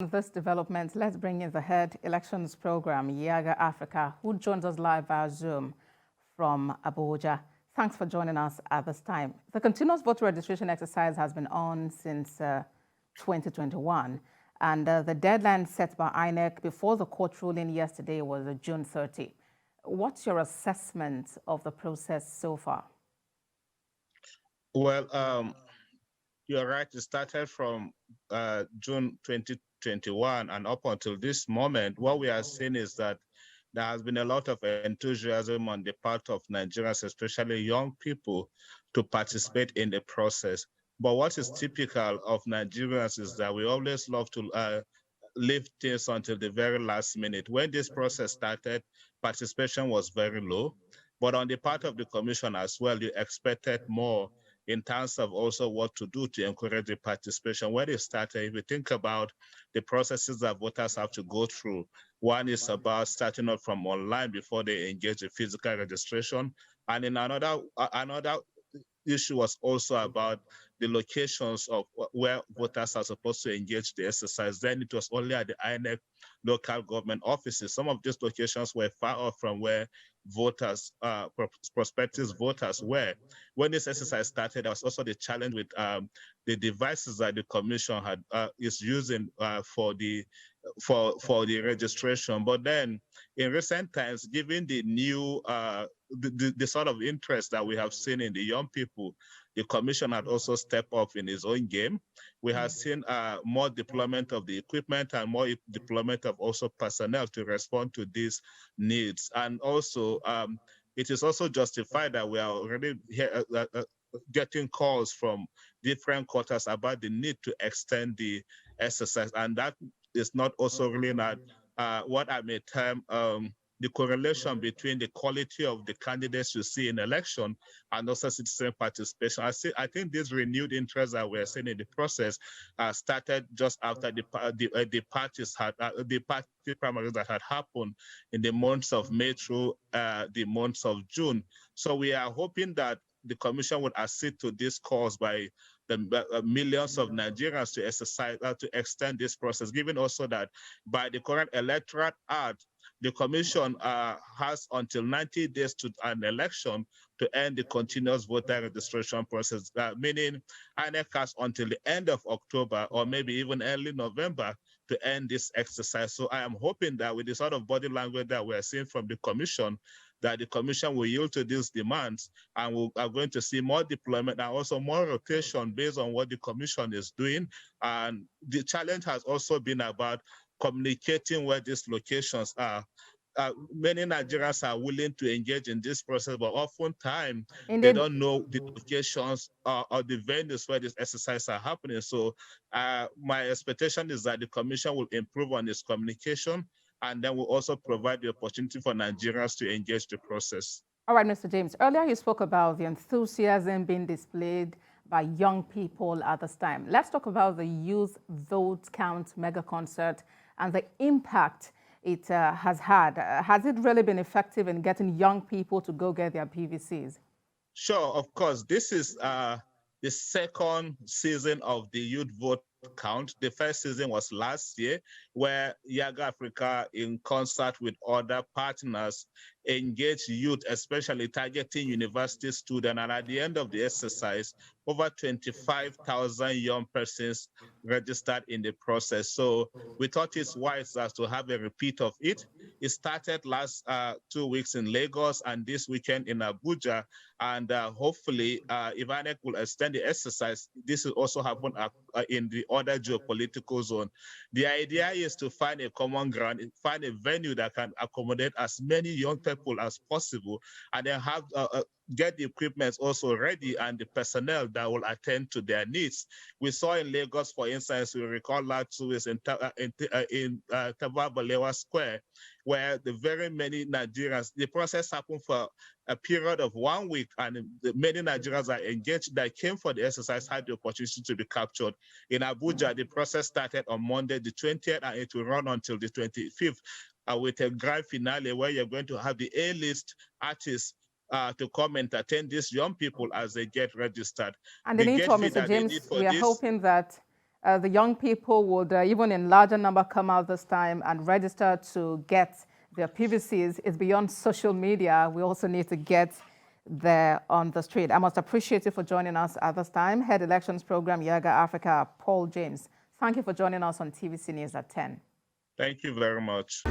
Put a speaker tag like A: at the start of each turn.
A: This development, let's bring in the head elections program, Yiaga Africa, who joins us live via Zoom from Abuja. Thanks for joining us at this time. The continuous voter registration exercise has been on since 2021, and the deadline set by INEC before the court ruling yesterday was June 30. What's your assessment of the process so far?
B: Well, you're right. It started from June 2021 and up until this moment. What we are seeing is that there has been a lot of enthusiasm on the part of Nigerians, especially young people, to participate in the process. But what is typical of Nigerians is that we always love to leave things until the very last minute. When this process started, participation was very low. But on the part of the commission as well, you expected more in terms of also what to do to encourage the participation. When it started, if you think about the processes that voters have to go through, one is about starting off from online before they engage in physical registration. And in another issue was also about the locations of where voters are supposed to engage the exercise. Then it was only at the INEC local government offices. Some of these locations were far off from where voters, prospective voters were. When this exercise started, there was also the challenge with the devices that the commission is using for the registration. But then in recent times, given the new the sort of interest that we have seen in the young people, the commission had also stepped up in its own game. We have seen more deployment of the equipment and more deployment of also personnel to respond to these needs. And also, it is also justified that we are already here, getting calls from different quarters about the need to extend the exercise. And that is not also really not what I may term the correlation between the quality of the candidates you see in election and also citizen participation. I think this renewed interest that we're seeing in the process started just after the parties had the party primaries that had happened in the months of May through the months of June. So we are hoping that the commission would accede to this cause by the millions of Nigerians to exercise to extend this process, given also that by the current electoral act, the commission has until 90 days to an election to end the continuous voter registration process, meaning INEC has until the end of October or maybe even early November to end this exercise. So I am hoping that with the sort of body language that we're seeing from the commission, that the commission will yield to these demands and we are going to see more deployment and also more rotation based on what the commission is doing. And the challenge has also been about communicating where these locations are. Many Nigerians are willing to engage in this process, but oftentimes they don't know the locations or the venues where this exercise are happening. So my expectation is that the commission will improve on its communication and then will also provide the opportunity for Nigerians to engage the process.
A: All right, Mr. James, earlier you spoke about the enthusiasm being displayed by young people at this time. Let's talk about the Youth Vote Count mega concert and the impact it has had. Has it really been effective in getting young people to go get their PVCs?
B: Sure, of course. This is the second season of the Youth Vote Count. The first season was last year, where Yiaga Africa, in concert with other partners, engaged youth, especially targeting university students. And at the end of the exercise, over 25,000 young persons registered in the process. So we thought it's wise as to have a repeat of it. It started last 2 weeks in Lagos and this weekend in Abuja. And hopefully, if INEC will extend the exercise, this will also happen in the other geopolitical zone. The idea is to find a common ground, find a venue that can accommodate as many young people as possible, and then have get the equipment also ready and the personnel that will attend to their needs. We saw in Lagos, for instance, we recall last 2 weeks in Tafawa Balewa Square, where the very many Nigerians, the process happened for a period of 1 week, and many Nigerians are engaged that came for the exercise had the opportunity to be captured. In Abuja, the process started on Monday, the 20th, and it will run until the 25th with a grand finale where you're going to have the A-list artists to come and entertain these young people as they get registered.
A: And in the meantime, Mr. James, we are hoping that the young people would, even in larger number, come out this time and register to get their PVCs. It's beyond social media. We also need to get there on the street. I must appreciate you for joining us at this time. Head Elections Program, Yiaga Africa, Paul James. Thank you for joining us on TVC News at 10.
B: Thank you very much.